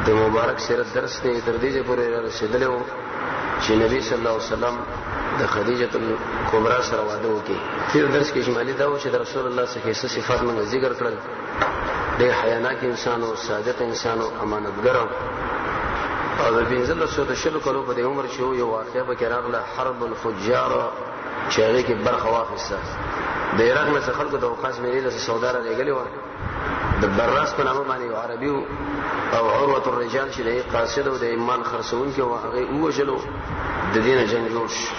د مبارک سیرت درس دی تر دې پورې رسیدلی و چې نبی صلی الله علیه وسلم د خدیجه کبرا سره واده وکړي. تیر درس کې اجمالی دا و چې د رسول الله څخه څه صفات موږ ذکر کړل. د حیاناک انسان او صادق انسان او امانتګر او د 1500 کلو په عمر کې یو واقعه به راغله، حرب الفجار چې هغه کې برخه واخیسته. د عراق نه خلکو د اوقاس مېلې له سعوداره لګلې و. د براس په نامه باندې یو عربي او عروه الرجال چې د قاصد او د ایمان خرڅونکي او هغه وژلو د دینه جنگ جوړ شو.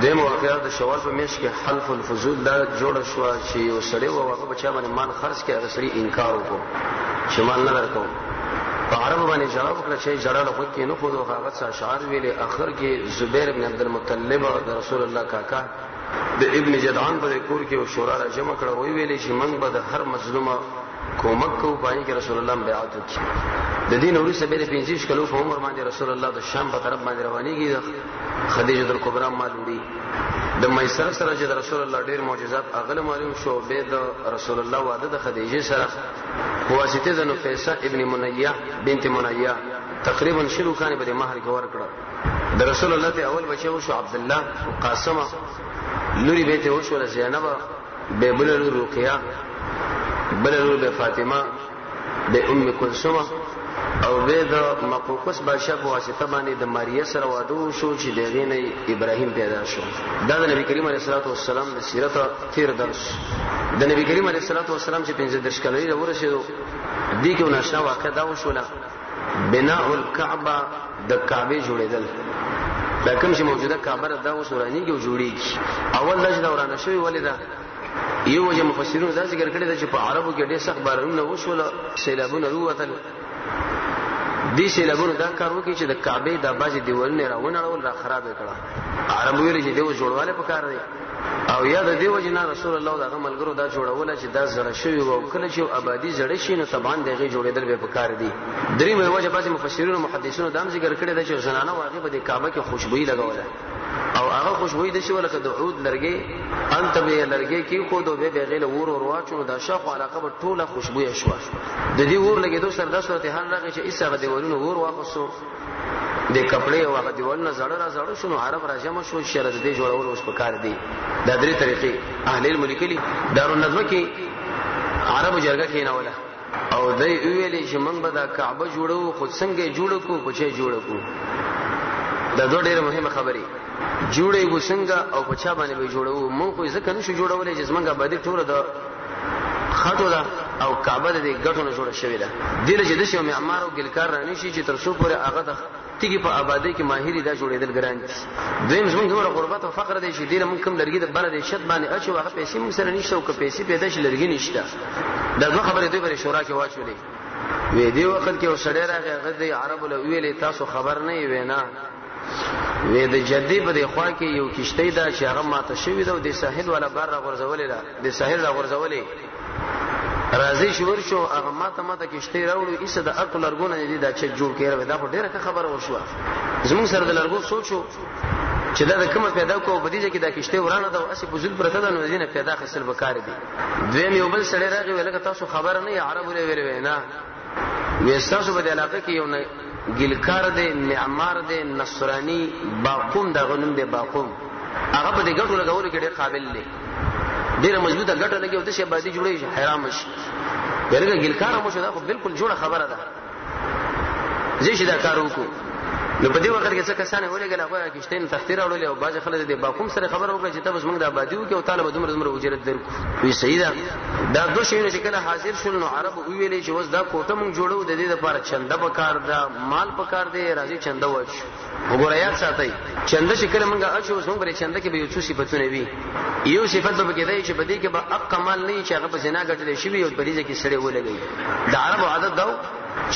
د موقعه د شوال په میاشت کې حلف الفضول دا جوړ شو چې یو سړی و هغه بچا باندې مان خرڅ کړي، هغه سړی انکار وکړ چې مان نه درکوم. په عربو باندې جواب وکړ چې جړل خو کې نه خو هغه څه اشعار ویلي. اخر کې زبیر بن عبد المطلب د رسول الله کاکا د ابن جدعان په کور کې شورا را جمع کړه. وی ویلي چې موږ به د هر مظلومه کومک کو باندې کې رسول الله بیعت وکړي. د دین وروسته به 15 کلو په عمر باندې رسول الله د شام په طرف باندې روانيږي. خدیجه کبرا مالوړي د میسر سره چې د رسول الله ډېر معجزات اغله معلوم شو. به د رسول الله واده د خدیجه سره واسطه د نفیسه ابن منیه بنت منیه تقریبا شلو کانه په مہر کې ورکړه. د رسول الله ته اول بچو شو عبد الله قاسمه، لوري به ته وشو زینب، به بل رقیه، بل به فاطمه، به ام کلثوم او به د مقوقس بادشاہ په واسطه باندې د ماریه سره واده شو چې دغه نه ابراهیم پیدا شو. دا د نبی کریم علیه الصلاه والسلام د سیرت تیر درس. د نبی کریم علیه الصلاه والسلام چې 15 کلنی ورسېدو دي کې ناشنا واقع دا وشوله. بناء الكعبه د کعبه جوړېدل، دا کوم چې موجوده کعبه دا وسورانی کې جوړیږي. اول دا چې دورانه شوی ولیدا یو وجه مفسرون دا ذکر کړی چې په عربو کې ډېر سخت بارونه وشول، سیلابونه وروتل. دې سیلابونو دا کار وکړي چې د کعبه د بازي دیوالونه راونړول را خراب کړه. عربو ویل چې دیو جوړواله پکار دی او یا د دیو جنا رسول الله دغه ملګرو دا جوړول چې دا زړه شوی او کله چې آبادی زړه شي نو طبعا دغه جوړېدل به پکار دی. درې مې وجه بازي مفسرون او محدثینو دا ذکر کړی چې زنانه واقع به د کعبه کې خوشبوئی لګوله او هغه خوشبوئی د شي ولکه د عود لرګي انت به لرګي کې کو دوه به غیله ور واچو دا شاخ علاقه به ټوله خوشبوئی شو. د دې ور لګیدو سره د صورت حال راغی چې ایسه دیوالونو ور واخصو د کپڑے او هغه دیوالونه زړه شنو. عرب راجمه شو شرط دې جوړول اوس په کار دی. دا درې طریقې اهل علم لیکلي. دارالندوه کې عربو جرګه کې نه ولا او دای ویلې چې موږ به دا کعبه جوړو خو څنګه جوړو کو په چا جوړو کو. دا دوه ډېر مهمه خبرې. جوړې کو څنګه او په چا باندې به جوړو. موږ خو ځکه نشو جوړولې چې موږ باندې ټوله د خاطو دا او کعبه دې ګټونه جوړه شوې ده. دله چې د شو معمار او ګلکار رانی شي چې تر څو پورې هغه د تیږي په آبادی کې ماهری دا جوړېدل ګران دي. دویم زموږ دومره غربت او فقر دی چې دینه موږ کوم لرګي د بره د شت باندې اچو هغه پیسې موږ سره نشته او که پیسې پیدا شي لرګي نشته. دا دوه خبرې دوی پر شورا کې واچولې. وې دی وخت کې وسړی راغی هغه د عربو له ویلې تاسو خبر نه وي نه. وې د جدي په دی خوا کې یو کشته دا چې هغه ماته شوی دا د ساحل ولا بار را غورځولې ده، د ساحل را غورځولې راځي شور شو هغه ماته کشته راوړو ایسه د عقل لرګونه دي دا چې جوړ کړي. دا په ډیره خبره وشو. زموږ سره د لرګو سوچو چې دا کومه پیدا کوو بدیجه کې دا کشته ورانه ده او اسی بوزل پرته ده نو دینه پیدا خسل وکړ دي. دویم یو بل سړی راغی ولکه تاسو خبر نه عربو لري ویل نه وېستاسو په علاقه کې یو نه ګلکار دی معمار دی نصرانی باقوم دا غنوم دی باقوم هغه په دې ګټو لګولو کې ډېر قابل دی. ډیره مضبوطه ګټه لګي او د شی آبادی جوړي حرام شي. ورګه ګلکار مو شو دا خو بالکل جوړه خبره ده. زه شي دا کار وکړو نو په دې وخت کې څه کسانه ولګل هغه کېشتین تختیر اورول او باز خلک دې باقوم سره خبر وکړه چې تاسو موږ د آبادی وکړو او طالب دومره اجرت درکو. وی صحیح ده. دا دوه شیونه چې کله حاضر شول نو عرب ویلې چې وس دا کوټه موږ جوړو د دې لپاره چنده پکار ده مال پکار دی راځي چنده وښ. وګوره یاد ساتئ چنده چې کله موږ اچو زموږ پر چنده کې به یو څه صفاتونه وي. یو صفات به کې دی چې بده کې به اق کمال نه چې هغه په زنا ګټل شي او بریزه کې سړی ولګي. د عربو عادت دا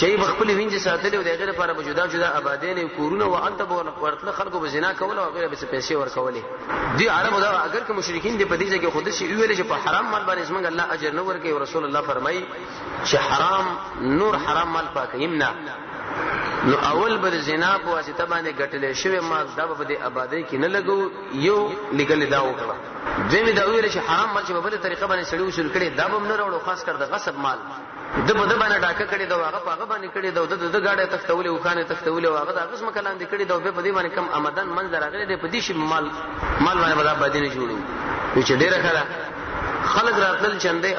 شی بخپل وینځ ساتل او د غیر لپاره جدا جدا آبادین کورونه او انت به ورتل خلکو به زنا کول او غیره به پیسې ورکولې. دی عربو دا اگر که مشرکین دی په دې ځکه خود شي ویل چې په حرام مال باندې څنګه الله اجر نه ورکړي او رسول الله فرمایي چې حرام نور حرام مال پاکیمنا نو اول به زنا په واسطه باندې ګټلې شوی مال دا به د آبادی کې نه لګو. یو لګل دا وکړه. دوی دا ویل چې حرام مال چې په بل طریقه باندې سړی وصول کړي دا به نه راوړو، خاص کر د غصب مال د بده باندې ډاکه کړي دا هغه هغه باندې کړي دا د گاډه تختولې او خانه تختولې هغه د قسم کلام دي کړي دا په دې باندې کم آمدن منظر راغلي دی په دې شی مال باندې بدا باندې نه جوړو چې ډیره خلا خلق راتل چندې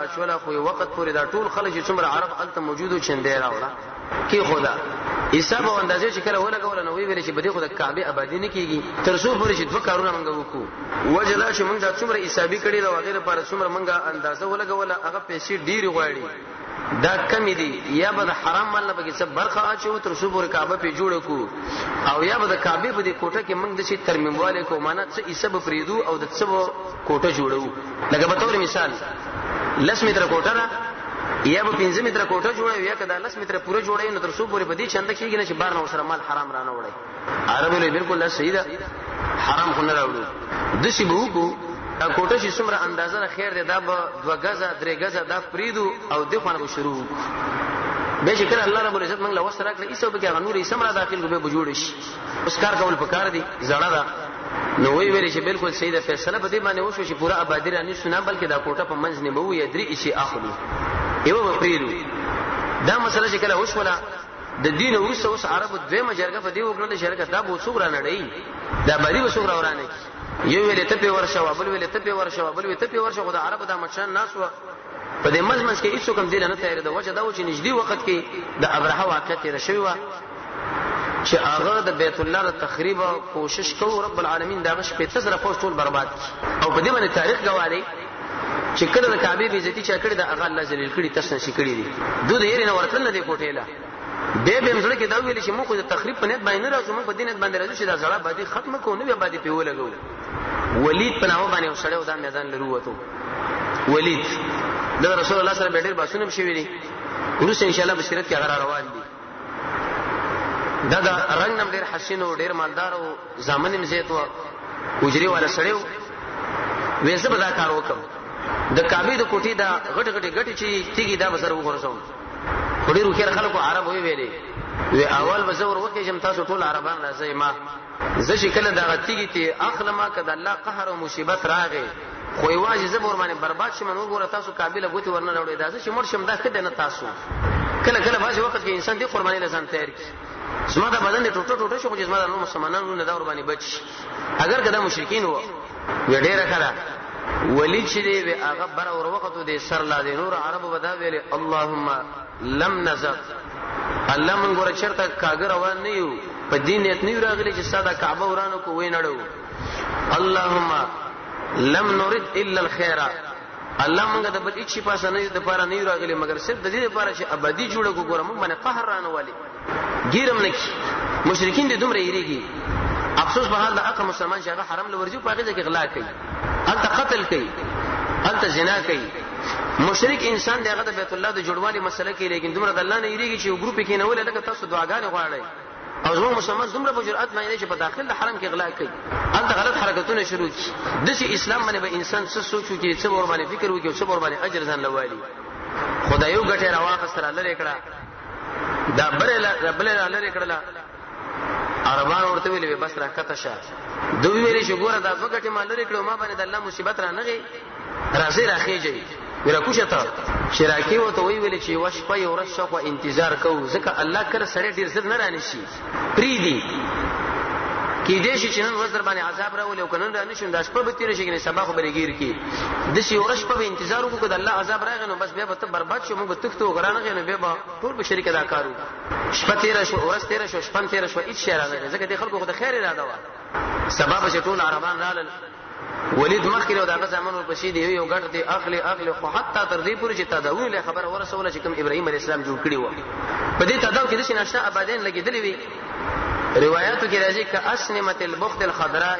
اچولا خو وخت پورې دا ټول خلک چې څومره عرب الته موجودو چندې راوړه کی خدا حساب او اندازې چې کله ولګول نو ویل چې بده خو د کعبه آبادی نه کیږي تر څو پورې چې دوه کارونه موږ وکړو وجلا چې موږ دا څومره حسابي کړي دا وغیرہ پر څومره موږ اندازه ولګول هغه پیسې ډیر غواړي دا کم دي یا به حرام مال نه بګي څه برخه اچو تر څو پورې کعبه په جوړ کو او یا به د کعبه په دې کوټه کې موږ د شي ترمیمواله کو معنا څه حساب پریدو او د څه کوټه جوړو لکه په تور مثال 10 متر کوټه را یا به 15 متر کوټه جوړوي یا کدا 10 متر پوره جوړوي نو تر څو پورې بدی چنده کیږي نه چې بار نو سره مال حرام رانه وړي عربو له بالکل لا صحیح ده حرام خو نه راوړو د شی بو کو کوټه چې څومره اندازه خیر ده دا به 2 غزه 3 غزه دا پریدو او د خونه شروع به شکر الله رب العزت موږ له وسره کړی ایسو به کې غنوري سمرا داخل به جوړ شي اوس کار کول پکار دي زړه ده نو وی ویل چې بالکل صحیح ده فیصله به دې باندې وشو چې پورا آبادی رانی سنا بلکې دا کوټه په منځ نه بو یا درې شي اخلي یو پریدو دا مسله چې کله وشوله د دین ورسره اوس عربو دویمه جرګه په دې وکړه شرکت دا بو څوګرا نړۍ دا باندې وسوګرا ورانه یو ویل ته په ورشه وبل ویل ته په ورشه وبل ویل ته په ورشه خو د عربو د مشان ناس و په دې مزمن کې هیڅ کوم دین نه تیار ده وجه دا و چې نږدې وخت کې د ابرهه واقعیت رشوي و چې هغه د بیت الله د تخریب کوشش کوي رب العالمین دا غش په تسره فوج ټول برباد او په دې باندې تاریخ گواهی چې کله د کعبه بي عزتي چا کړی د هغه الله جلیل کړي تاسو نشي کړی دي دوی یې نه ورتل نه دی کوټېلا به مزړه کې دا ویل چې موږ د تخریب په نیت باندې راځو موږ په دینت باندې راځو چې دا زړه باندې ختم کوو نه باندې په ولګو ولید په نامه باندې وسړیو دا میدان لرو وته ولید د رسول الله سره بیٹر باسونه شوی دي ورسره ان شاء الله بصیرت کې غره روان دي دا رنگ نم ډیر حسین او ډیر مالدار او ځامن مزیت او وجري والا سړیو وېسه به دا کار وکم د کعبه د کوټې دا غټ چې تیګي دا بسر وګورسوم خوري روخير خلکو عرب وی ویلې وی اول بزور وکه چې تاسو ټول عربان راځي ما زه شکل دا غتیږي ته اخلمه کده الله قهر او مصیبت راغی خو یواځې زبور باندې برباد شمن وګوره تاسو قابل غوتی ورنه راوړی دا چې مړ شم دا کده نه تاسو کله بعض وخت کې انسان دی قرباني لسان تیار کی زما دا بدن ټوټه شو چې زما د مسلمانانو نه دا ور باندې بچ اگر کدا مشرکین وو وډیره کړه ولید چې دی هغه بر اور وخت دی سر لا دی نور عربو ودا ویل اللهم لم نزق الله من ګور چرته کاګر روان نه یو په دینیت نه راغلی چې ساده کعبه ورانو کو وینړو اللهم لم نريد الا الخير الله موږ د بل هیڅ پاسه نه د پاره نه راغلی مگر صرف د دې لپاره چې ابدي جوړه کو ګورم باندې قهر رانه والی ګیرم نکی مشرکین دې دومره یریږي افسوس به حال د اقا مسلمان چې هغه حرم لورجو پاګه ځکه غلا کوي انت قتل کوي انت زنا کوي مشرک انسان دغه د بیت الله د جوړوالي مسله کوي لیکن دومره د الله نه یریږي چې یو ګروپ کې نه ولې لکه تاسو دعاګانې غواړئ او زموږ مسلمان دومره په جرأت باندې چې په داخل د حرم کې غلا کوي انت غلط حرکتونه شروع کی د چې اسلام باندې به انسان څه سوچو چې څه ور باندې فکر وکړي او څه ور باندې اجر ځان لوالي خدای یو غټه راواخستره لری کړه دا بل لری کړه عربان ورته ویلې بس راکته شه دوی ویلې چې ګوره دا وګټه مال لري کړو ما باندې د الله مصیبت را نغي راځي راخېږي ورا کوشته شراکی وته وی ویلې چې واش په یو ورځ شو انتظار کوو ځکه الله کړه سره ډیر زر نه رانی شي پریدي کې دې چې نن ورځ در باندې عذاب راولې او کنن رانی شي د شپه به تیر شي کې سبا خو بلګیر کې د شي ورځ په انتظار وکړو د الله عذاب راغی نو بس بیا به ته برباد شو موږ تختو غرانه غنه به ټول به شریک ادا کارو شپه تیر شو ورځ تیر شو شپه تیر شو هیڅ شي راغی ځکه د خلکو خو د خیر اراده و سبب چې ټول عربان رالل ولید مخکې او دغه زمانو پسې دی یو غټ دی اخلي خو حتی تر دې پورې چې تداوی له خبر ورسوله چې کوم ابراهيم عليه السلام جوړ کړی و په دې تداو کې د شناشنا آبادین لګیدلې وي روایتو کې راځي ک اسنمت البخت الخضراء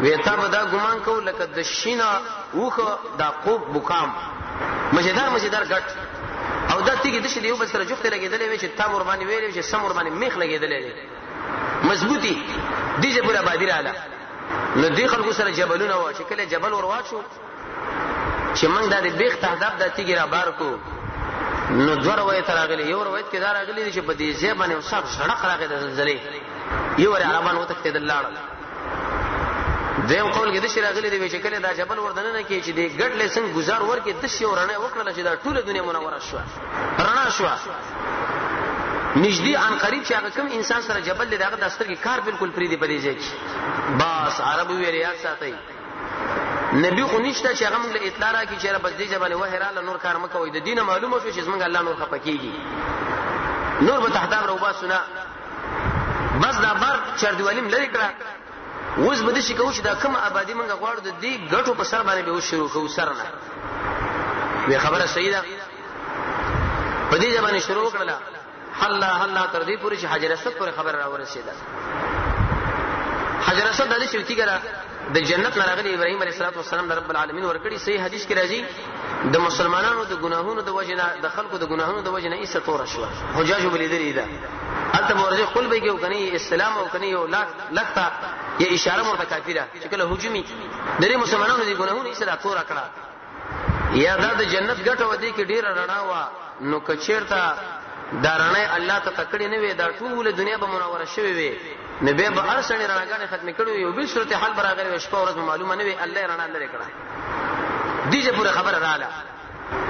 ویتا بدا ګمان کو لکه د شینا وخه د قوب بوکام مزیدار غټ او دا تیګه د شې یو بل سره جوخته لګیدلې وي چې تامور باندې ویلې چې سمور باندې میخ لګیدلې مضبوطی دیجه پورا بادر اعلی نو دی خلکو سره جبلونه و چې کله جبل ورواچو چې موږ د بیخ تهذاب د تیګ را بار کو نو دوه روایت راغلي یو روایت کې دا راغلي چې په دې ځای باندې وساب سړک راغی د زلزلې یو ور عربان وته کې د لاړ دیم قول کې د شراغلی دی چې کله دا جبل وردن نه کې چې د ګډ لیسن گزار ورکې د شی ورانه وکړه چې دا ټول دنیا منوره شو رڼا شو نږدې ان قریب چې هغه کوم انسان سره جبل دی دغه دستر کې کار بالکل پری دی پدې ځای بس عربي ویریات ساتي نبی خو نشته چې هغه موږ له اطلاع راکړي چې بس دې جبل وهراله نور کار مکوې د دینه معلومه شو چې موږ الله نور خپکیږي نور به تحتاب رو باسونه بس دا بار چردوالیم لري کړه اوس به د شي کوم چې دا کوم آبادی موږ غواړو د دې ګټو په سر باندې به شروع کوو سرنه وی خبره صحیح ده په دې ځبانه شروع کړل الله تر دې پورې چې حجر اسود پورې خبر را ورسېده حجر اسود د شي تیګره د جنت راغلي ابراهيم عليه السلام د رب العالمین ورکړي صحیح حدیث کې راځي د مسلمانانو د ګناهونو د وجنه د خلکو د ګناهونو د وجنه ایسه تور شو حجاج بلیدری ده انت ورځ خپل به کې او کني اسلام او کني او لخته یا اشاره مرته کافره چې کله هجومي د مسلمانانو د ګناهونو ایسه تور کړه یا د جنت ګټه ودی کې ډیر رڼا وا نو کچیرته دارانه الله ته تکړه نه وي دا ټول دنیا به منوره شوي وي نبی به ارسنه رڼاګانې ختم کړو یو به صورت حال برابر شپه ورځ معلومه نه وي الله رڼا لري کړه دیجه پوره خبره رااله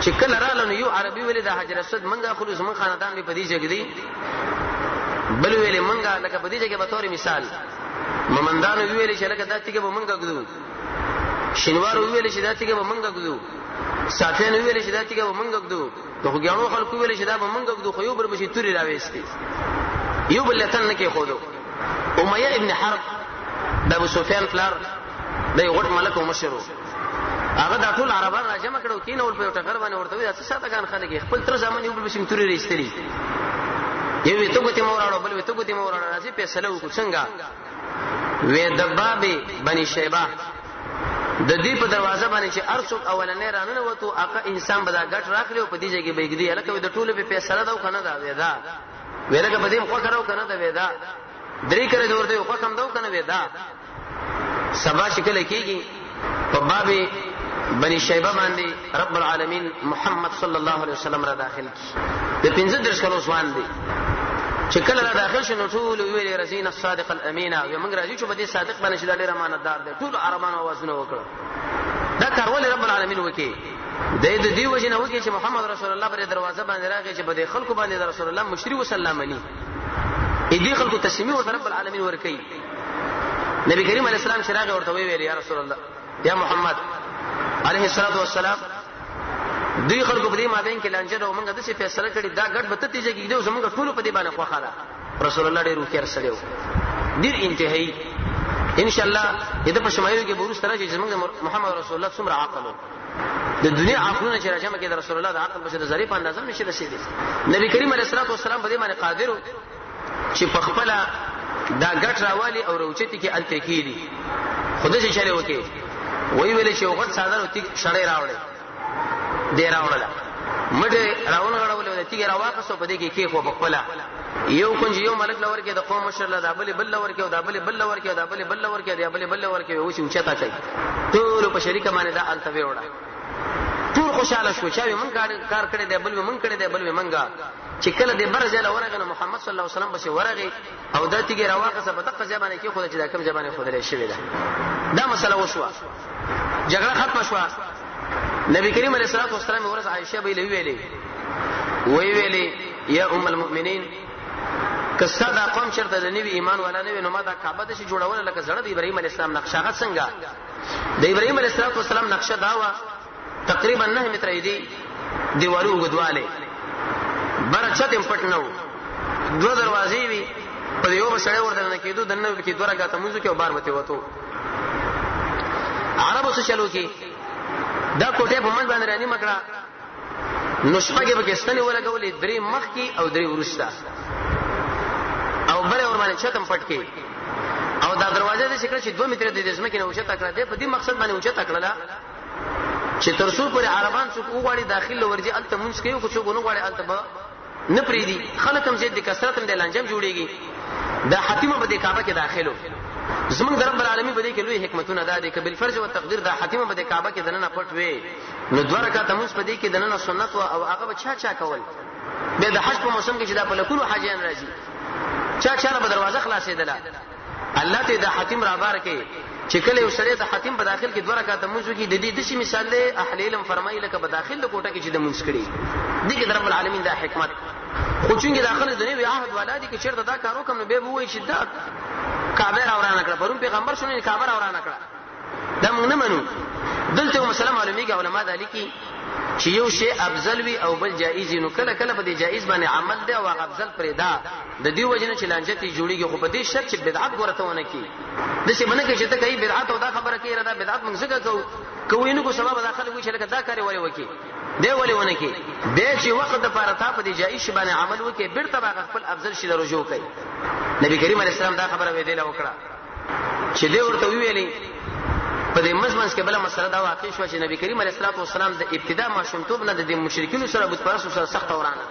چې کله رااله نو یو عربي ویل د حجر اسود منګه خلوص من خاندان به پدې ځای دی بل ویل منګه لکه پدې ځای کې به تور مثال ممندان ویل چې لکه داتې کې به منګه ګدو شینوار ویل چې داتې کې به منګه ګدو صافین ویل چې داتې کې به منګه ګدو دغه ګانو خلکو ویل چې دا به منګه ګدو خو یو بر بشي توري راويستي یو بل تن نه کې خودو امیہ ابن حرب د ابو سفیان فلار د یو غټ ملک او مشرو هغه د ټول عربان راجمع کړو کینول په ټغر باندې ورته وي چې ساته ګان خلک خپل تر ځمن یو بل بشي توري رېستري یو وی ته ګوتې موراړو بل وی ته ګوتې موراړو راځي فیصله وکړو څنګه وې د باب بني شیبه د دې په دروازه باندې چې ارڅوک اولنې رانه وته هغه انسان به دا ګټ راخلی او په دې ځای کې بېګدي الکه د ټوله په فیصله دا کنه دا وېدا ویلکه په دې خو کړو کنه دا وېدا درې کړه ورته خو کم دا کنه وېدا سبا شکل کېږي په باب بني شیبه باندې رب العالمین محمد صلی الله علیه وسلم را داخل کی د 15 کلو ځوان دی چې کله را داخل شنو ټول ویل رزین الصادق الامین او موږ راځي چې په دې صادق باندې چې دا ډیر امانتدار دی ټول عربانو आवाजونه وکړه دا کار ول رب العالمین وکي د دې وجنه وکي چې محمد رسول الله پر دروازه باندې راغی چې په دې خلکو باندې رسول الله مشری وسلم علی دې خلکو تسلیمي او رب العالمین ورکي نبی کریم علیه السلام شراغ ورته ویل یا رسول الله یا محمد علیه الصلاه والسلام دوی خلکو په دې مابین کې لانجه او موږ د څه فیصله کړی دا ګډ به ته تیږي کېږي زموږ ټول په دې باندې خوخه ده رسول الله ډېر وکړ سره ډېر انتهایی ان شاء الله دې په شمایو کې بورس تر چې زموږ محمد رسول الله څومره عقل د دنیا عقلونه چې راځم کې د رسول الله د عقل په ظریف اندازه نشي رسیدي نبی کریم علیه الصلاه والسلام په دې باندې قادر چې په خپل دا ګټ راوالي او روچتي کې الته کېږي خدای چې چره وکي وی ویل چې وخت ساده او تیک شړې راوړي ډیر راوړل مړه راونه غړولې د تیګ راواقصو په دې کې خو بخپلا یو کنج یو ملک لور کې د قوم مشر له دابل بل لور کې او دابل بل لور کې او دابل بل لور کې دابل بل لور کې و چې اوچتا کوي ټول په شریک باندې دا الته وړه ټول خوشاله شو چې من کار کړی دی بل من کړی دی بل منګه چې کله دې برځله ورغه محمد صلی الله علیه وسلم بشه ورغه او د تیګ راواقصه په دغه ځبانه کې خو چې دا کم ځبانه خو درې شوی ده دا مسله وشوه جګړه ختم شوه نبی کریم علیه الصلاه والسلام ورځ عائشه به ویلې یا ام المؤمنین کسا دا قوم چرته د نبی ایمان ولا نه نو ما دا کعبه د شي جوړول لکه زړه د ابراهیم علیه السلام نقشه څنګه د ابراهیم علیه السلام نقشه داوا تقریبا 9 متر دی دیوالو غدواله برچته پټنو دو دروازې وی په یو بسړې ورته نه کېدو دنه کې دوه راګه تموزو کې او بار مته وته عربو څه چلو کې دا کوټه په من باندې رانی مکړه نو شپږه بګستنی ولګولې درې مخ کې او درې ورستا او بل ور باندې چتم پټ کې او دا دروازه د شکل چې 2 متر د دې ځمکې نه اوچته کړه دې په دې مقصد باندې اوچته کړله چې ترسو پر عربان څوک وغواړي داخل ورځي الته مونږ کوي خو څوک نه غواړي الته به نه پریدي خلک هم زید د کثرت هم د لنجم جوړيږي دا حتیمه به د کعبه کې داخلو زمونږ رب العالمین به دې کې لوی حکمتونه ده د کبل فرض او تقدیر دا حتیمه به د کعبه کې دنه پټ وي نو دوه رکعات موږ په دې کې دنه سنت او هغه چا کول به د حج په موسم کې چې دا په لکونو حاجیان راځي چا به دروازه خلاصې ده الله ته د حاتم را بار کې چې کله یو سړی د حاتم په داخل کې 2 رکعات مونږ کې د دې د شي مثال له اهل علم فرمایي لکه په داخل د کوټه کې چې د مونږ کړي دي کې رب العالمین د حکمت خو چې داخله د نوې عهد ولادي کې چیرته دا کارو کوم نو به وایي چې دا کعبه راورانه کړه پرون پیغمبر شونه کعبه راورانه کړه دا موږ نه منو دلته مسله معلومیږي علما د لیکي چې یو شی افضل وي او بل جایز نو کله کله په دې جایز باندې عمل دی او افضل پرې دا د دې وجنه چې لانجتي جوړیږي خو په دې شرط چې بدعت ورته ونه کی د څه باندې چې ته کوي بدعت او دا خبره کوي دا بدعت موږ څنګه کوو نو کو سبب داخله وي چې لکه دا کاری ولې وکي دی ولې ونه کی به چې وخت د پاره تا په دې جایز باندې عمل وکي بیرته باغ خپل افضل شي رجوع کوي نبی کریم علیه السلام دا خبره ویله وکړه چې دی ورته ویلي په دې مزمنس کې بل مسله دا واقع شو چې نبی کریم علیه السلام د ابتدا ماشومتوب نه د مشرکینو سره بت پرستو سره سخت ورانه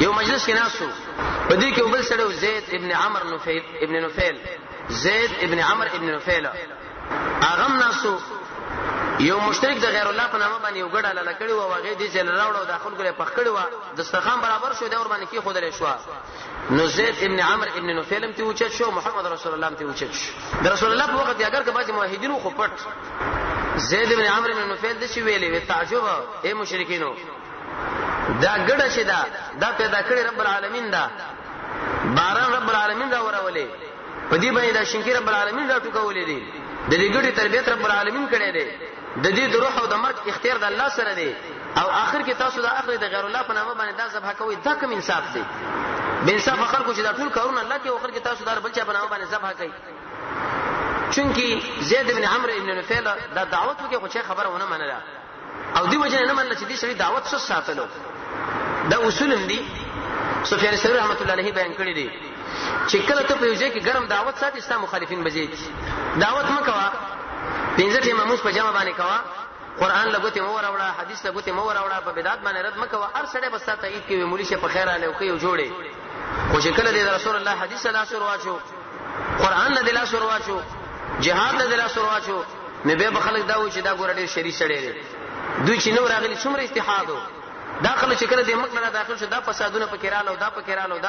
یو مجلس کې ناسو په دې کې بل سره زید ابن عمرو ابن نفیل زید ابن عمرو ابن نفیل اغم ناسو یو مشترک د غیر الله په نامه باندې یو ګډه لاله کړي او هغه دې ځل راوړو داخل کړي پخ کړي و دسترخوان برابر شو دا ور باندې کې خود لري شو نو زید ابن عمرو ابن نفیل هم ته اوچت شو محمد رسول الله هم ته اوچت شو د رسول الله په وخت اگر که بعض موحدینو خو پټ زید ابن عمرو ابن نفیل د شي ویلې وی تعجب اے مشرکینو دا ګډه شي دا پیدا کړی رب العالمین دا باران رب العالمین را ورولې په دې باندې دا شینکی رب العالمین را ټکولې دي د دې ګډه تربیت رب العالمین کړی دی د دې د روح او د مرګ اختیار د الله سره دی او آخر کې تاسو د اخر د غیر الله په نامه باندې دا ذبح کوي دا کوم انصاف دی به انصاف خلکو چې دا ټول کارونه الله کې اخر کې تاسو د بل چا په نامه باندې ذبح کوي چونکی زید ابن عمرو ابن نفیل دا دعوت وکړي خو چې خبره ونه منله او دی وجه نه منله چې دې سړي دعوت څه ساتلو دا اصول دي سفیان الثوری رحمۃ اللہ علیہ بیان کړی دي چې کله ته په یوځای کې ګرم دعوت ساتي استا مخالفین بځي دعوت مکوا پنځه ټیمه موږ په جمع باندې کوا قران لګوته مو وراوړه حدیث لګوته مو وراوړه په بدعت باندې رد مکوا هر سړی بس ته عید کې مولوی شه په خیر اله او کوي جوړي خو چې کله د رسول الله حدیث لا شروع واچو قران له دلا شروع واچو جهاد له دلا شروع واچو نه به خلک دا و چې دا ګور ډیر شری سړی دی دوی چې نو راغلي څومره اتحادو داخله چې کله د مکه نه داخل شو دا فسادونه پکې رالو دا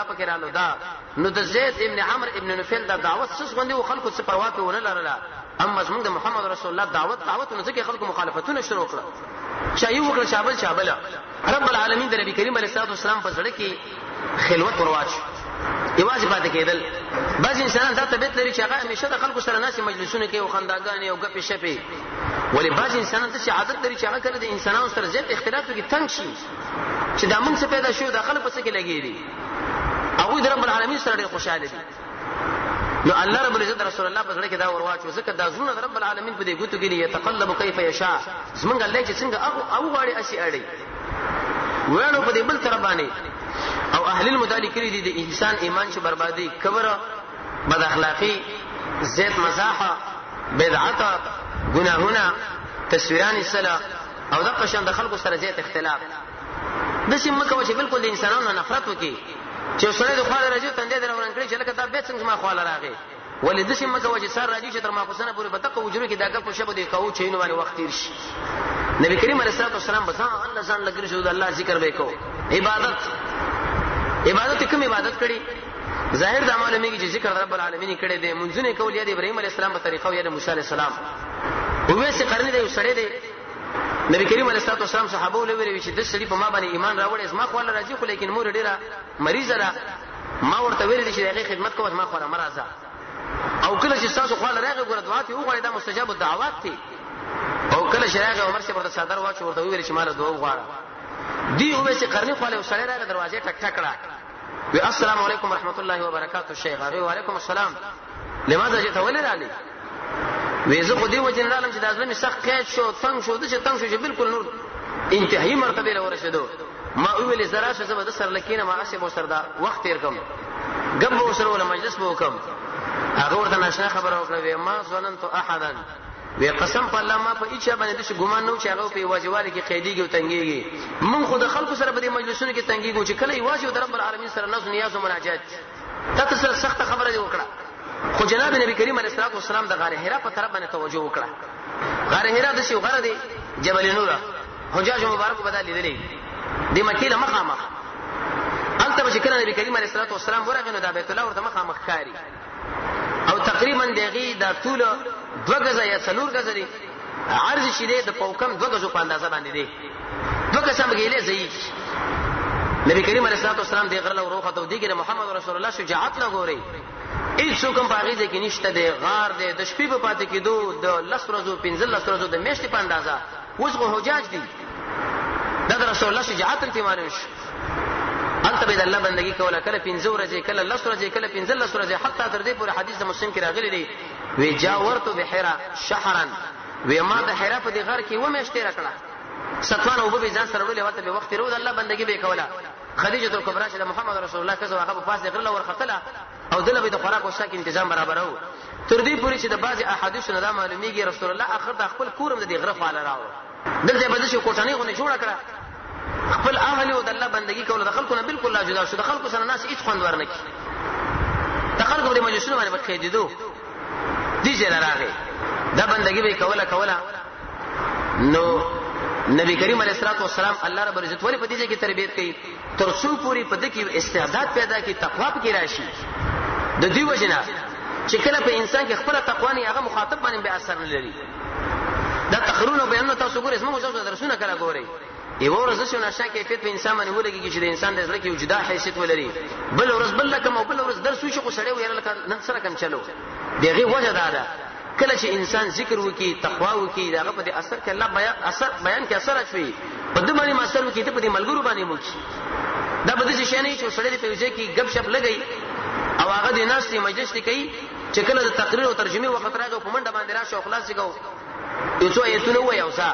پکې رالو دا نو د زید ابن عمرو ابن نفیل دا دعوت څه غوندي او خلکو څه پروا په ونه لرله اما زموږ د محمد رسول الله دعوت نو ځکه خلکو مخالفتونه شروع کړه شایو وکړه شابل رب العالمین د نبی کریم علیه الصلاه والسلام په ځړ کې خلوت ورواچ ایواز پاتې کېدل بعض انسانان دا طبيعت لري چې هغه همیشه د خلکو سره ناسي مجلسونه کوي او خنداګانې او غپې شپې ولی بعض انسانان ته عادت لري چې هغه کله د انسانانو سره زیات اختلاف کوي تنگ شي چې دا موږ څه پیدا شو د خلکو څخه لګېږي او د رب العالمین سره ډېر خوشاله دي نو الله رب العزت رسول الله په ځړ کې دا ورواچو ځکه دا زونه د رب العالمین په دې ګوتو کې یتقلب کیف یشاء زمونږ الله چې څنګه او غاړي اسی اړي وړو په دې بل تر باندې او اهل المدالي کړی دي د انسان ایمان چې بربادي کبر بد اخلاقی زیت مزاحه بدعت گناهونه تصویران الصلاه او د قشن د خلکو سره زیات اختلاف د سیم مکه چې بالکل د انسانانو نفرت وکي چې سره د خاله راځي تندې درونه کړی چې لکه دا به څنګه ما خاله راغی ولې د سیم مکه چې سر راځي چې تر ما حسنه پورې بتقو وجرو کې داګه په شپه د کوو چینو باندې وخت تیر شي نبی کریم علیه الصلاه والسلام بس الله ځان لګري شو د الله ذکر وکاو عبادت کوم عبادت کړي ظاهر د اعمال میږي چې ذکر رب العالمین کړي دي منځونه کول یا د ابراهیم علیه السلام په طریقو یا د موسی علیه السلام وې څه قرنې دی سړی دی نبی کریم علیه الصلاه والسلام صحابه له ویلي چې د سړي په ما باندې ایمان راوړې اسما خو الله راځي خو لیکن مور ډیره مریضه ده ما ورته ویلي چې هغه خدمت کوه ما خو مرزه او کله چې تاسو خو الله راغی ګور دعات یو غوړې د مستجاب الدعوات دي او کله شراغه عمر سے ورته صدر واچو ورته ویل چې مال دعا وغواړه دی او چې قرنې خو له سړی راغی دروازه ټک ټک کړه وی السلام علیکم ورحمت الله وبرکاته شیخ و علیکم السلام لماذا جئت ولرالي وی زه خو دی وجن عالم چې د ازلمي سخت قید شو څنګه شو د چې څنګه شو چې بالکل نور انتهایی مرتبه له ورسېدو ما ویل زرا شه زبر د سر لکینه ما اسه بو سردا وخت تیر کوم غب وسره ولا مجلس بو کوم هغه ورته ناشنا خبره وکړه وی ما ظننت احدا وی قسم په الله ما په هیڅ باندې د ګمان نو چې هغه په واجبالي کې قیدیږي او تنګيږي من خود خلکو سره په دې مجلسونو کې تنګيږي چې کله یوازې د رب العالمین سره ناز نیاز او مناجات تاسو سخت خبره دی وکړه خو جناب نبی کریم علیه الصلاه والسلام د غار حرا په طرف باندې توجه وکړه غار حرا د شیو غره دی جبل نور حجاج مبارک بدل لیدلې د مکه له مخامخ انت به کله نبی کریم علیه الصلاه والسلام ورغه نو د بیت الله ورته مخامخ کاری او تقریبا دغه د طول 2 غزه یا 4 غزه دی عرض شیده د پوکم 2 غزو په اندازه باندې دی 2 قسم غیله ضعیف نبی کریم علیه الصلاه والسلام دی غرله وروخه تو دی کې محمد رسول الله شجاعت لا ګوري هیڅ کوم باغې کې نشته دی غار دی د شپې په پاتې کېدو د 10 ورځو 15 ورځو د میاشتې په اندازه اوس غو حجاج دي دا رسول الله شجاعت انتمانش انت به الله بندگی کوله کله 15 ورځې کله 10 ورځې کله 15 ورځې حتی تر دې پورې حدیث د مسلم کې راغلی دی وی جاورت بحرا شهرا وی ما د حرا په دې غار کې و میاشتې راکړه ستوان او به ځان سره وړلې وته به وخت ورو د الله بندگی به کوله خدیجه کبرا چې د محمد رسول الله کزو هغه په پاس غره لور خطله او دله به د خوراک او شاک تنظیم برابرو تر دې پورې چې د بعضی احادیث نه دا معلومیږي رسول الله اخر د خپل کورم د غره فعال راو دلته به د شو کوټانی غو نه جوړ کړه خپل اهل او د الله بندگی کوله د خلکو نه بالکل لا جدا شو د خلکو سره ناس هیڅ خوند ورنکي د خلکو د مجلسونو باندې بخیدو دي چې راغی دا بندگی به کوله نو نبی کریم علیه الصلاه والسلام الله رب عزت ولی په دې کې تربیت کوي تر څو پوری په دې کې استعداد پیدا کی تقوا کې راشي د دې وجنه چې کله په انسان کې خپل تقوا نه هغه مخاطب باندې به اثر نه لري دا تقرون او بیان تاسو ګورئ اسمه تاسو درسونه کړه ګورئ یو ورځ شو نشه کیفیت په انسان باندې ولګي چې د انسان د زړه کې وجدا حیثیت ولري بل ورځ بل لکه او بل ورځ درس وشي خو سړی ویل لکه نن سره کم چلو دغه وجه ده کله چې انسان ذکر وکي تقوا وکي داغه په اثر کې الله بیان کې اثر اچوي په دې باندې اثر وکي ته په دې ملګرو باندې موچي دا به دې شي نه چې سړی په وجه کې غب شپ لګي او هغه د ناس ته مجلس کوي چې کله د تقریر او ترجمه وخت راغی په منډه باندې راشه او خلاص کو یو څو ایتونه وای او ځا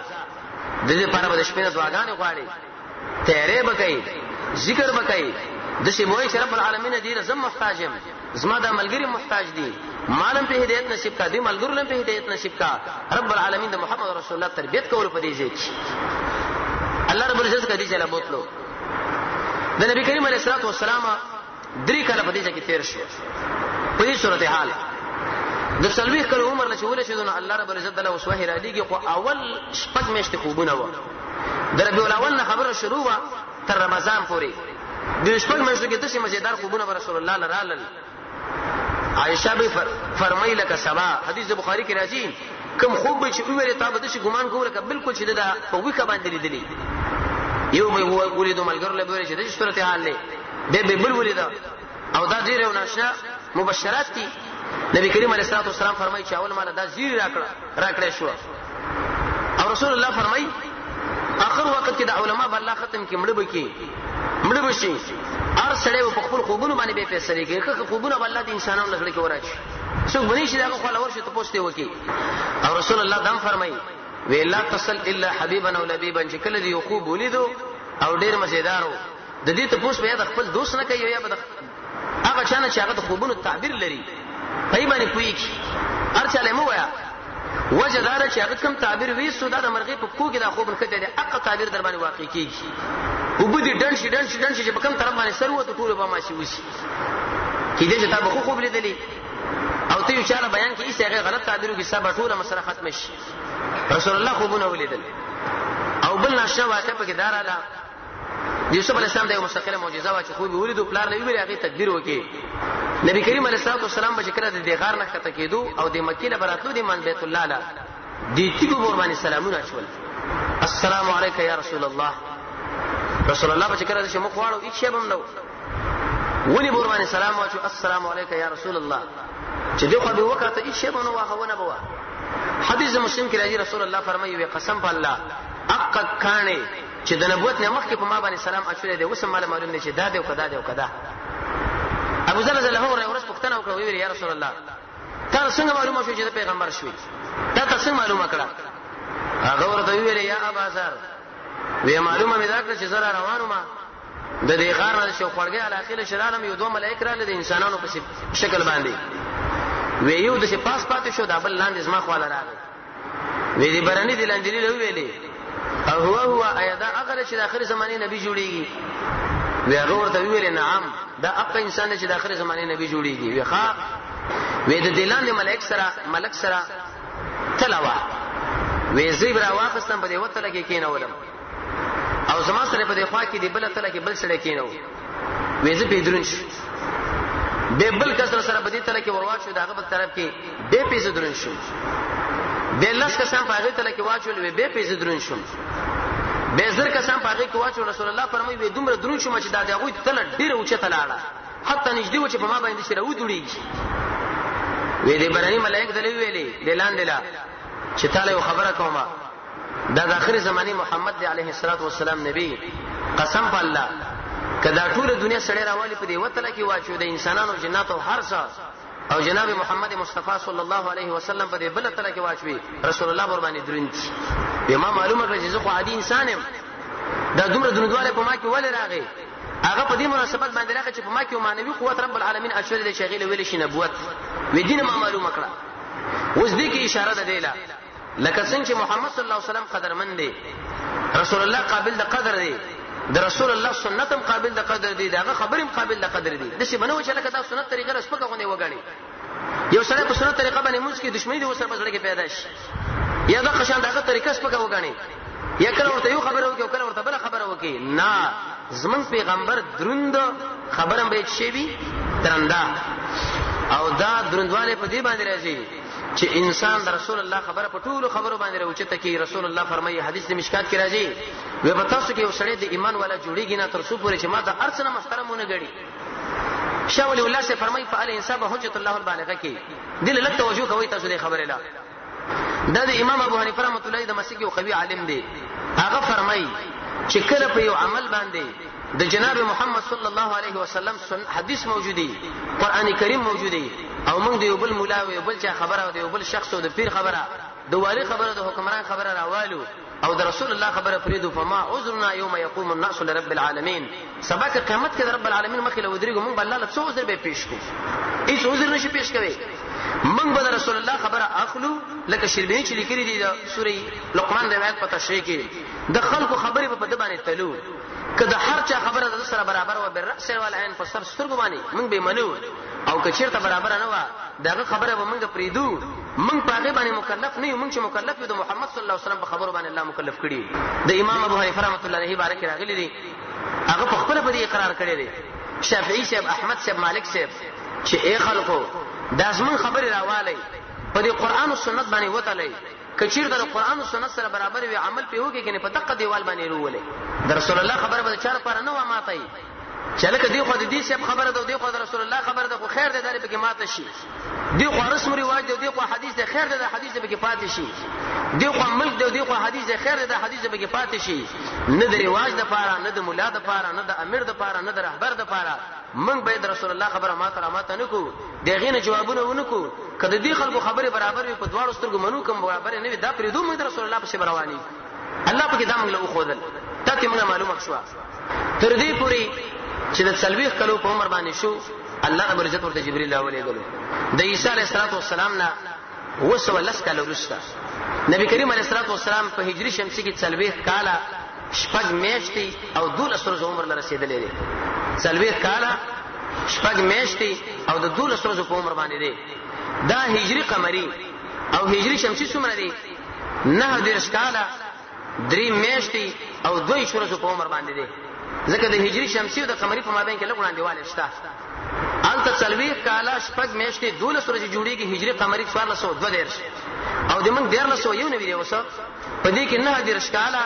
د دې لپاره به شپې دعاګانې غواړي تیرې بکای ذکر بکای د شی موي چې رب العالمین دې زم محتاجم زما د ملګری محتاج دي مالم په هدایت نصیب کا دي ملګرو لم په هدایت نصیب کا رب العالمین د محمد رسول الله تربیت کول په دې ځای الله رب العزت کدي چې لا بوتلو د نبی کریم علیه الصلاه والسلام درې کله په دې ځای کې تیر شو په دې صورت حال د سلوي کله عمر له چوله شو نو الله رب العزت له وسوه را لګي خو اول شپږ میاشتې خوبونه و د ربيع الاول نه خبره شروع وا تر رمضان پورې د شپږ میاشتو کې د مزیدار خوبونه رسول الله لرال عائشہ به فرمایي لکه سبا حدیث بخاری کې راځي کوم خوب به چې ویل ته به شي ګمان کوله ک بالکل چې دا په وکه باندې لیدلی یو به ولید ملګر له به چې د صورت حال له به بل ولید او دا ډیره وناشنا مبشرات دي نبی کریم علیه الصلاه والسلام فرمایي چې اول مال دا زیر راکړه شو او رسول الله فرمایي اخر وخت کې د علما بالله ختم کې مړ بشي ار سړی په خپل خوبونو باندې به فیصله کوي که خوبونه بالله د انسانانو لږ کې وراشي څوک بني شي دا خو لور شي ته پوښتنه وکي او رسول الله دم فرمایي وی لا تصل الا حبيبا او لبيبا چې کله دی خوب ولیدو او ډیر مزیدارو د دې ته پوښ به د خپل دوست نه کوي یا به هغه چانه چې هغه د خوبونو تعبیر لري پای باندې پوي هر چاله مو ویا وجدار چې هغه کوم تعبیر وی سودا د مرغې په کوګه د خوب کته دي هغه تعبیر در باندې واقع کیږي وبدي ډنشي چې په کوم طرف باندې سروت ټول به ماشي وشي کله چې تاسو خوب لیدلی او ته یو چاله بیان کې ایسه غلط تعبیرو کې سبا ټول مسله ختم شي رسول الله خوبونه ولیدل او بل نشه واقع په کې داراله یوسف علی السلام د مستقله معجزه وا چې خوب ولیدو پلار نه ویل هغه تدبیر وکي نبی کریم علیه الصلاه والسلام به کړه د غار نه کته کېدو او د مکې له براتلو د من بیت الله لا دي تیګو قرباني سلامونه شول السلام علیک یا رسول الله رسول الله به کړه چې مخ واړو هیڅ شی هم نو ونی قرباني سلام واچو السلام علیک یا رسول الله چې دغه به وکړه هیڅ شی هم نو واخونه بوا حدیث مسلم کې راځي رسول الله فرمایي وي قسم په الله حق کانه چې د نبوت نه مخکې په ما باندې سلام اچولې دی وسم مال معلوم نشي دا دی او کدا دی او کدا ابو ذر رضی الله عنه ورس پختنه وکړه ویل یا رسول الله تا څنګه معلومه شو چې پیغمبر شوی دا تاسو معلومه کړه هغه ورته ویل یا ابا ذر وی معلومه مې دا کړ چې زرا روانو ما د دې غار نه شو خړګي علاقه له شرالم یو دوه ملائک را لید انسانانو په شکل باندې وی یو د پاس پاتې شو دا بل لاندې زما خواله راغی وی دې برني دي لاندې له ویلې او هو ايدا اغل چې د اخر زمانه نبی جوړيږي وی هغه ورته ویل نعم دا اقا انسان چې د اخر زمانه نبی جوړيږي وی ښا وی د دلان ملک سره تلاوا وی زیبرا واخستم په دې وته کې کینولم او زما سره په دې خوا کې دی بل تل کې بل سره کینو وی زه پیدرونش به بل کسر سره بدی تل کې ورواچو داغه په طرف کې به پیسې درن شو به لاس کسان په هغه تل کې واچول به پیسې درن شو به زر کسان په هغه کې واچو رسول الله فرمایي به دومره درن شو چې دا دغه تل ډیره اوچه تلاړه حتی نږدې و چې په ما باندې شره ودوړي وې دې برانی ملائک دلې ویلې دلان دلا چې تعالی خبره کومه دا د اخر زمانه محمد دی علیه الصلاۃ والسلام نبی قسم په الله کدا ټول دنیا سړی راوالی په دې وتله کې واچو د انسانانو جناتو هر څه او جناب محمد مصطفی صلی الله علیه وسلم په دې بل تله کې واچوي رسول الله قربانی درنتی به ما معلومه کړ چې زه خو عادي انسان یم دا دومره دندواله په ما کې ولې راغی هغه په دې مناسبت باندې راغی چې په ما کې معنوي قوت رب العالمین اشهد دې شغیله ویل شي نبوت و دین ما معلومه کړه اوس دې کې اشاره ده دیله لکه څنګه چې محمد صلی الله علیه وسلم قدرمن دی رسول الله قابل د قدر دی د رسول الله سنتم قابل د قدر دی داغه خبرم قابل د قدر دی د څه بنو چې لکه دا سنت طریقه رسپکه غونډه وګڼي یو سره په سنت طریقه باندې موږ کې دښمنی د وسره په ځړ کې پیدا شي یا دا قشان داغه طریقه سپکه وګڼي یا کله ورته یو خبره وکي او کله ورته بل خبره وکي نه زمون پیغمبر دروند خبرم به شي وي درنده او دا دروندواله په دې باندې راځي چې انسان د رسول الله خبره په ټولو خبرو باندې راوچته کی رسول الله فرمایي حدیث د مشکات کې راځي وي په تاسو کې یو سړی د ایمان والا جوړیږي نه تر څو پورې چې ما د ارڅنه محترمونه غړي شاه ولی الله سے فرمایي فعل انسان حجت الله البالغه کې دل له توجه کوي تاسو د خبره لا دا د امام ابو حنیفه رحمۃ اللہ د مسیح یو قوي عالم دی هغه فرمایي چې کله په یو عمل باندې د جناب محمد صلی الله علیه وسلم حدیث موجودی قران کریم موجودی او موږ د یو بل مولا او یو بل چا خبره او د یو بل شخص او د پیر خبره د والی خبره د حکمران خبره راوالو او د رسول الله خبره پریدو فما عذرنا یوم یقوم الناس لرب العالمین سبا که قیامت کې د رب العالمین مخې له ودرېږو موږ بل الله څه عذر به پیش کوو هیڅ عذر نشي پیش کوي موږ به د رسول الله خبره اخلو لکه شربینی چې لیکلي دي د سورې لقمان روایت په تشریح کې د خلکو خبره په بده باندې تلو کله هر چا خبره د سره برابر و بالراس والعين په سر سترګو باندې موږ به منو او که چیرته برابر نه و داغه خبره به موږ پریدو موږ په هغه باندې مکلف نه یو موږ چې مکلف یو د محمد صلی الله علیه وسلم په خبرو باندې الله مکلف کړي د امام ابو حنیفه رحمۃ اللہ علیہ بارک راغلی دي هغه په خپل په دې اقرار کړی دی شافعی صاحب احمد صاحب مالک صاحب چې اے خلکو دا زمون خبره راوالی په دې قران او سنت باندې وتلی کچیر د قران او سنت سره برابر وي عمل په هوګي کنه په دقه دیوال باندې وروولې د رسول الله خبره به چار پر نه و ماتای چې لکه دی خو د دې سب خبره ده دی خو د رسول الله خبره ده خو خیر ده دلته کې ماته شي دی خو رسم رواج ده دی خو حدیث ده خیر ده حدیث به کې پاتې شي دی خو ملک ده دی خو حدیث ده خیر ده حدیث به کې پاتې شي نه د رواج ده پاره نه د مولا ده پاره نه د امیر ده پاره نه د رهبر ده پاره من به د رسول الله خبره ماته نه کو دغه نه جوابونه ونکو کله دی خلکو خبره برابر وي په دواړو سترګو منو کوم برابر نه وي دا پرې دوه مې د رسول الله په رواني الله په کې دا موږ له خودل ته موږ معلومه شو تر دې پوری چې د تلويخ کلو په عمر باندې شو الله رب عزت ورته جبرئیل راولېګلو د عیسی علیه السلام نه وسو لس کال ورسته نبی کریم علیه السلام په هجری شمسی کې تلويخ کاله شپږ میاشتې او 12 ورځې عمر لري رسیدلې دي تلويخ کاله شپږ میاشتې او د 12 ورځې په عمر باندې دي دا هجری قمری او هجری شمسی څومره دي نه د رسکاله 3 میاشتې او 2 ورځې په عمر باندې دي ځکه د هجری شمسی او د قمری په مابین کې لګوان دیواله شته الته تلويخ کاله شپږ میاشتې 12 ورځې جوړیږي هجری قمری 1422 او د موږ 1401 دی وسه په دې کې نه د رسکاله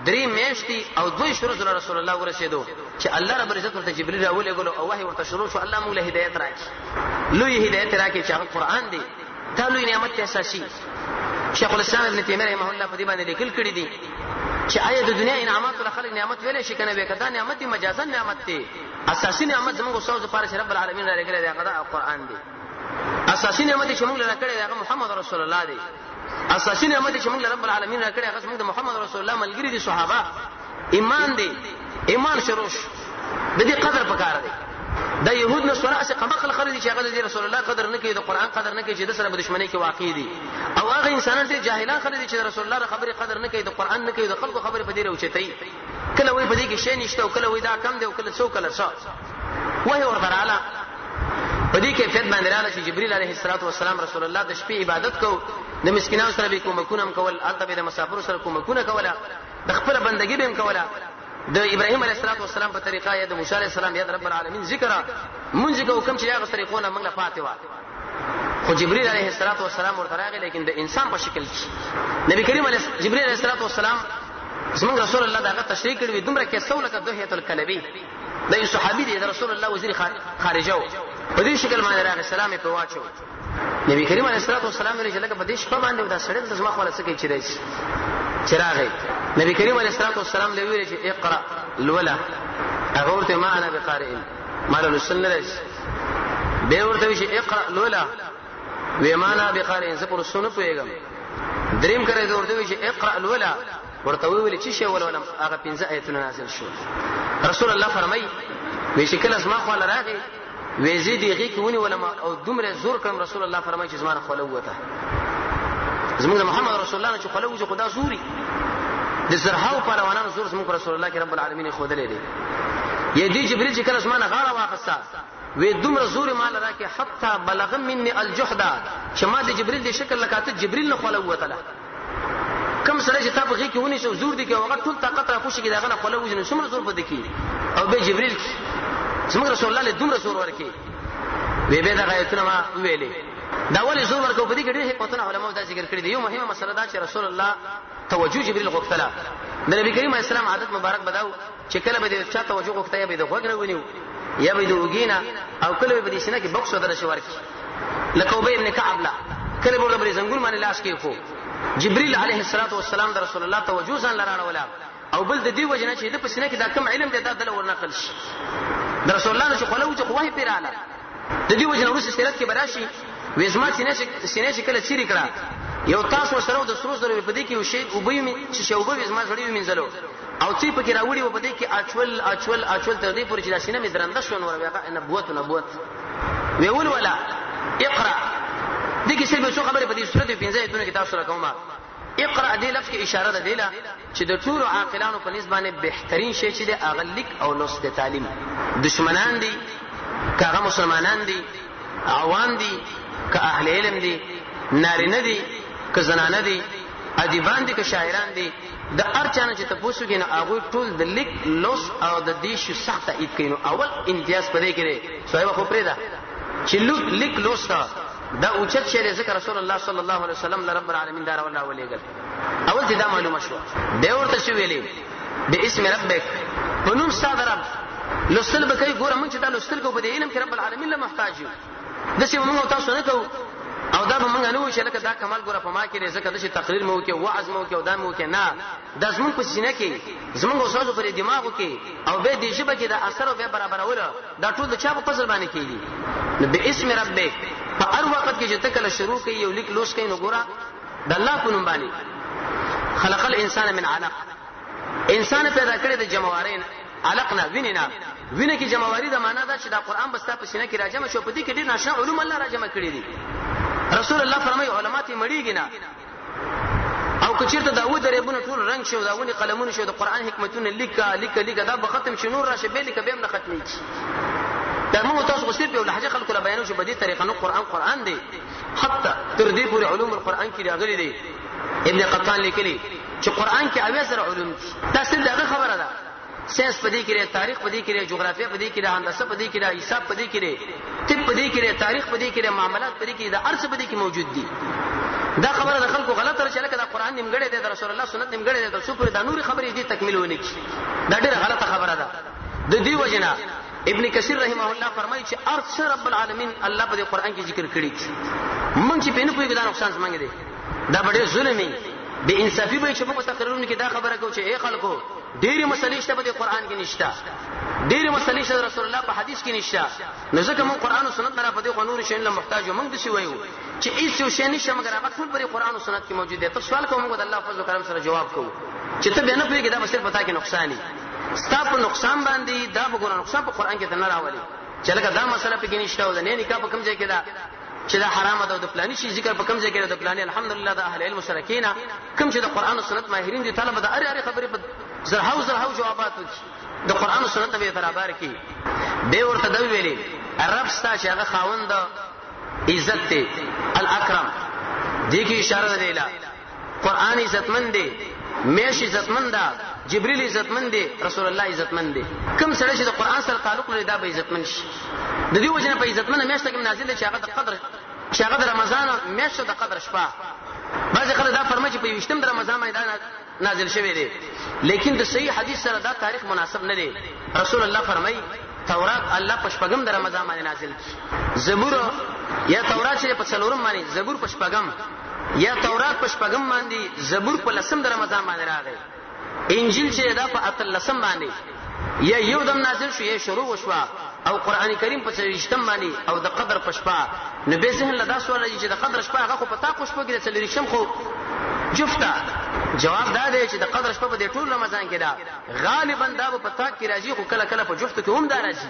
3 میاشتې او 2 ورځې رسول الله ورسېدو چې الله رب عزت ورته جبرئیل راولېګلو او وحی ورته شروع شو الله موږ له هدایت راکړي لوی هدایت راکړي چې قرآن دی دا لوی نعمت اساسي شیخ الاسلام ابن تیمیه رحمه الله په دې باندې لیکل کړی دي چې آیا د دنیا انعامات له خلک نعمت ویلې شي کنه به کدا نعمت دی مجازن نعمت دی اساسي نعمت زموږ اوسو لپاره چې رب العالمین را لګره دی هغه قرآن دی اساسي نعمت چې موږ لره کړی هغه محمد رسول الله دی اساسي نعمت چې موږ رب العالمین را کړی هغه موږ د محمد رسول الله ملګری دي صحابه ایمان دی ایمان شروش د دې قدر پکار دی دا يهود نه سره اسه قمقل خلک چې هغه د رسول الله قدر نه کوي د قرآن قدر نه کوي چې د سره دښمنی کې واقع دي او هغه انسانان چې جاهلان خلک چې رسول الله خبره قدر نه کوي د قرآن نه کوي د خلکو خبره په دې راوچتای کله وای په دې کې شی نشته او کله وای دا کم دی او کله څو کله څو وای ورته رااله په دې کې فد باندې رااله چې جبرئیل علیه السلام رسول الله د شپې عبادت کو د مسکینانو سره به کومکونه کول البته د مسافر سره کومکونه کوله د خپل بندګي به کوله د ابراهيم عليه السلام په طریقه یا د موسی عليه السلام یا د رب العالمین ذکر مونږ کو کوم چې هغه طریقونه موږ له پاتې و خو جبريل عليه السلام ورته راغی لیکن د انسان په شکل کې نبی کریم علیه جبريل عليه السلام زموږ رسول الله دغه تشریح کړی دومره کې سولکه دهیه الکلبی د یو صحابي دی د رسول الله وزیر خارجه په دې شکل باندې راغی سلام په واچو نبی کریم علیه السلام ویل چې لکه په دې شپه باندې دا سړی د زما خپل څه کې چیرې چراغ نبی کریم علیه السلام له ویل چې اقرا الولا هغه ورته ما انا بقارئ مال السنه به ورته چې اقرا الولا ویمانا بقارئ زه پر سنت پویګم دریم کړه دا ورته چې اقرا الولا ورته ویل چې شی ولولم هغه 15 آیتونه نازل شو رسول الله فرمای وی شکل اسما خو لراغي وی زیدی غی کونی ولما او دومره زور کړم رسول الله فرمای چې زما خو لوته زموږ محمد رسول الله چې خو لوځي خدا زوري د زرهاو پهلوانانو زور زموږ رسول الله کې رب العالمین خو دلې دی یدي جبريل چې کله اسمانه غاړه واخسته وی دومره زور مال راکې حتی بلغ مني الجحد چې ما د جبريل د شکل لکاته جبريل نه خو لوته کم سره چې تاسو غي کې ونی شو زور دي کې هغه ټول طاقت را کوشي کې داغه نه خپل وژنه څومره زور پد کی او به جبريل څنګه رسول الله له دومره زور ورکی وی به دا غایتونه ما ویلې دا ولې زور ورکو په دې کې ډېر حکمتونه علماء دا ذکر کړی دی یو مهمه مسله دا چې رسول الله توجه جبريل غوښتله د نبی کریم اسلام عادت مبارک بداو چې کله به د چا توجه غوښته یا به د غوږ نه ونیو یا به د وګینا او کله به د سینې کې بوکس ودر شي ورکی لکه ابي ابن کعب لا کله به د زنګون باندې لاس کې خو جبريل عليه السلام د رسول الله توجه ځان لراړه ولا او بل د دې وجنه چې د پسینه کې دا کم علم دی دا دل ورنقل شي د رسول الله چې خلوج قوه پیراله د دې وجنه ورس سیرت کې براشي وېزما سینې چې کله چیرې کړه یو تاسو سره د سرو سره په دې کې یو شی او به چې شوبه وېزما سره وینځلو او چې پکې راوړي و په دې کې اچول تر دې پورې چې د سینې مې درنده شون ورغه نبوت ویول ولا اقرا دې کې څه به خبره په دې صورت 15 ایتونه کې تاسو سره کومه اقرا دې لفظ کې اشاره ده دیلا چې د ټول عاقلانو په نسبت بهترین شی چې د اغلیک او لوست تعلیم دشمنان دي کاغه مسلمانان دي عوام دي که اهل علم دي نارینه دي که زنانه دي ادیبان دي که شاعران دي د ارچانه چې تاسو کې نه هغه ټول د لیک لوس او د دې شو سخت ایت کینو اول امتیاز پدې کړي صاحب خو پرې ده چې لیک لوس دا اوچت شی ذکر رسول الله صلی الله علیه وسلم لرب العالمین دار الله ولېګل اول چې دا معلومه شو به ورته شو ویلې باسم ربک پنوم صادرب لسل بکای ګوره مونږ چې دا لسل کو په دې علم کې رب العالمین له محتاج یو د څه مونږ تاسو نه کوو او دا به مونږ نه وو چې لکه دا کمال ګوره په ما کې ذکر د شي تقریر مو کې وعظ مو کې او دا مو کې نه د زمون په سینې کې زمونږ اوسو په دماغو کې او به دې شبه کې دا اثر او به برابروله دا ټول د چا په فضل باندې کېږي باسم ربک په هر وخت کې چې تکله شروع کوي یو لیک لوس کوي نو ګوره د الله په نوم باندې خلق الانسان من علق انسان پیدا کړی د جموارین علقنا وینه کې جمواری د معنا دا چې دا قران بستا په سینې کې راجمه شو په دې کې ډېر ناشنا علوم الله راجمه کړی دي رسول الله فرمایي علماء ته مړیږي نه او کچیرته داوود ربونه ټول رنگ شو داونی قلمونه شو د قران حکمتونه لیکه دا به ختم شي نور راشه به لیکه به نه ختمي دا موږ تاسو غوښتل په لهجه خلکو له بیانو شو په دې طریقه نو قران دی حتی تر دې پورې علوم القرآن کې راغلي دي ابن قطان لیکلي چې قرآن کې اویا سره علوم دا څه دغه خبره ده ساينس پدې کې تاریخ پدې کې جغرافیه پدې کې هندسه پدې کې حساب پدې کې طب پدې کې تاریخ پدې کې معاملات پدې کې دا ارث پدې کې موجود دي دا خبره د خلکو غلطه راځي لکه دا قرآن نیمګړی دی د رسول الله سنت نیمګړی دی د سپر د نور خبرې دي تکمیل ونه کی دا ډېره غلطه خبره ده د دې وجنه ابن کثیر رحمه الله فرمایي چې ارث رب العالمین الله په قرآن کې ذکر کړی مونږ چې په نه پوهیږو دا نقصان څنګه دی دا ډېر ظلمي به انصافي به چې په تقریرونو کې دا خبره کوي چې اے خلکو ډېری مسلې شته په قرآن کې نشته ډېری مسلې شته رسول الله په حدیث کې نشته نو ځکه مونږ قرآن او سنت نه په دې قانون شین له محتاج یو مونږ د شي وایو چې هیڅ یو شی نشته مګر هغه ټول په قرآن او سنت کې موجود دي ته سوال کوم موږ د الله فضل او کرم سره جواب کوو چې ته به نه پوهیږې دا مسله پتا کې نقصان دي ستاسو نقصان باندې دا وګورئ نقصان په قرآن کې نه راولي چې لکه دا مسله په کې نشته او د نه نکاح په کوم ځای کې دا چې دا حرام ده او د پلاني شي ذکر په کوم ځای کې د پلاني الحمدلله د اهل علم سره کېنا کوم چې د قرآن او سنت ماهرین دي طالب د اړ خبرې په زرهاو جوابات د قرآن او سنت به ترابر کې به ورته دوی ویلي رب ستا چې هغه خاوند عزت ته الاکرم دې کې اشاره ده قرآن عزتمن دی میش عزتمن ده جبريل عزتمن دی رسول الله عزتمن دی کوم سره چې د قران سره تعلق لري دا به عزتمن شي د دې وجه نه په عزتمن میاشت کې نازل دی چې هغه د قدر چې هغه د رمضان میاشت د قدر شپه بعض خلک دا فرمایي چې په 20 د رمضان باندې نازل شوی دی لیکن د صحیح حدیث سره دا تاریخ مناسب نه دی رسول الله فرمایي تورات الله په شپږم د رمضان باندې نازل کی زبور یا تورات چې په څلورم باندې زبور په شپږم یا تورات په شپږم باندې زبور په لسم د رمضان باندې راغی انجیل چې دا په اتلسم باندې یا یو دم نازل شو یا شروع وشو او قران کریم په 30 باندې او د قدر په شپه نو به ذهن لدا سوال چې د قدر شپه هغه خو په تاسو شپه کې د 30 خو جفتا جواب دا دی چې د قدر شپه په دې ټول رمضان کې دا غالبا دا په پتا کې راځي خو کله کله په جفت کې هم دا راځي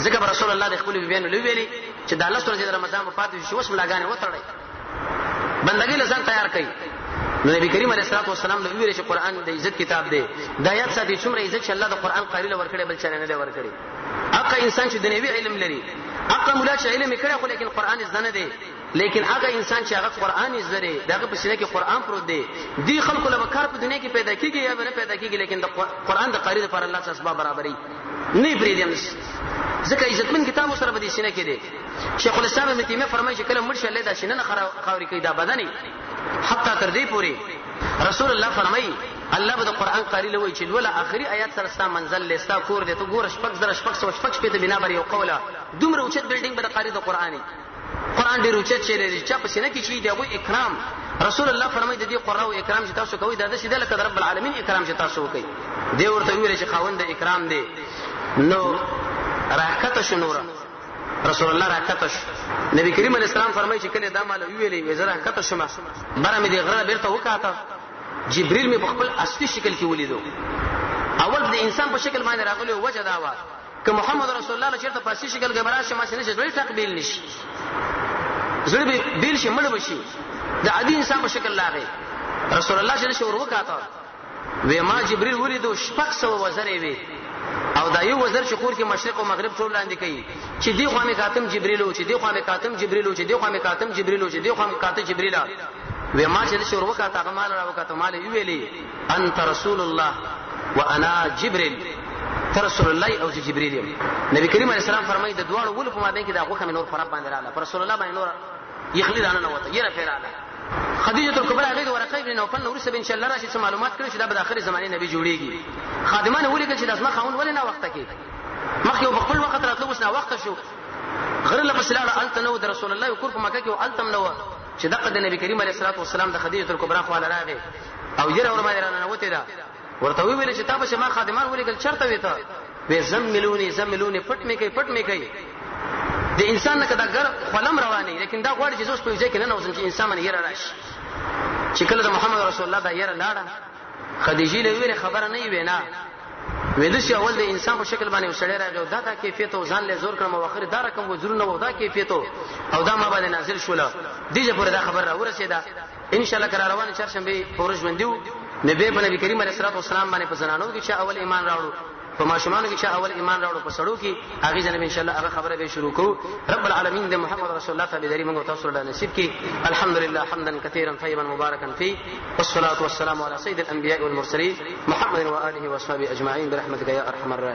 ځکه رسول الله د خپل بیان ویلي چې د الله سره د رمضان په پاتې شي وسم لاګانې وتړي بندګي لسان تیار کړي نو نبی کریم علیه الصلاه والسلام له ویل چې قران د عزت کتاب دی د آیات ساتي څومره عزت چې الله د قران قاری له ورکړي بل چا نه دی ورکړي اقا انسان چې د نبی علم لري اقا مولا چې علم کړي خو لیکن قران زنه دی لیکن هغه انسان چې هغه قران زره دغه په سینه کې قران پروت دی دی خلکو له کار په دنیا کې پیدا کیږي یا نه پیدا کیږي لیکن د قران د قاری لپاره الله اسباب برابرۍ نه پریدم ځکه عزتمن کتاب سره په دې سینه کې دی شیخ الاسلام ابن تیمیه فرمایي چې کله مرشد الله دا شنه خاوري کوي دا بدني حتی تر دې پوري رسول الله فرمایي الله به د قران قاری لوي چې ولا اخري آیات سره ستا منزل لستا کور دې ته ګور شپږ په بنا بر یو قوله دومره اوچت بلډینګ به د قاری د قران ډیر اوچت شي لري چې په سینه کې شي دی هغه اکرام رسول الله فرمایي د دې قرآن او اکرام چې تاسو کوي دا د شیدل کده رب العالمین اکرام چې تاسو کوي دی ورته ویل چې خاوند د اکرام دی نو راکته شنوره رسول الله راکته نبی کریم علیه السلام فرمایي چې کله دا مال ویلې وزره راکته شمه بره مې د غره بیرته وکاته جبريل مې په خپل اصلي شکل کې ولیدو اول د انسان په شکل باندې راغلی وجه دا و ک محمد رسول الله چیرته په اصلي شکل کې براشه ما شنه جوړی تقبیل نشي زړه به بیل شي مړ بشي د عادي انسان په شکل لاغی رسول الله چې شور وکاته و ما جبريل ولیدو شپږ سو وزره وی او دا یو وزر چې کور کې مشرق او مغرب ټول لاندې کوي چې دی خو مې کاتم جبريل او چې دی خو مې کاتم جبريل او چې دی خو مې کاتم جبريل او چې دی خو مې کاتم جبريل و ما چې شروع وکاته هغه مال را وکاته مال ویلي انت رسول الله وانا جبريل رسول الله او جبريل نبی کریم علیه السلام فرمایي د دوړو ول په مابین کې دا غوخه نور فرق باندې رااله پر رسول الله باندې نور یخلی دانه نه وته یره پیراله خدیجه الکبرى هغه ورقه ابن نوفل نور سبن ان شاء الله راشي معلومات کړو چې دا به د اخر زمانه نبی جوړیږي خادمان ولیکل چې د اسماء خاون ولې نه وخت کې مخکې په خپل وخت راتلو وسنه وخت شو غیر له بسلاله الته نو د رسول الله کور په مکه کې او التم نو چې دغه د نبی کریم علیه الصلاه والسلام د خدیجه الکبرى خو علی راغی او یره ور باندې رانه وته دا ورته ویل چې تاسو ما خادمان ولیکل چرته وته به زملونی پټ می کوي د انسان نه کدا ګر خلم رواني لیکن دا غوړ چې زوس په ځای کې نه نوځم چې انسان باندې یره راشي چې کله د محمد رسول الله دا یره لاړه خدیجه له ویره خبره نه وینا وېد چې اول د انسان په شکل باندې وسړی راغی دا د کیفیت او ځان له زور کړم او اخر دا رقم وزرونه ودا کیفیت او دا ما باندې نازل شوله دیجه پر دا خبر را ورسېده ان شاء الله کرا روان چرشنبه پورش باندې نبی کریم علیه الصلاه والسلام باندې په زنانو کې چې اول ایمان راوړو په ماشومان کې چې اول ایمان راوړو په سړو کې هغه جنب ان شاء الله هغه خبره به شروع کوو رب العالمین د محمد رسول الله تعالی دې موږ تاسو له نصیب کې الحمدلله حمدا كثيرا طيبا مباركا فيه والصلاه والسلام على سيد الانبياء والمرسلين محمد واله وصحبه اجمعين برحمتك يا ارحم الراحمين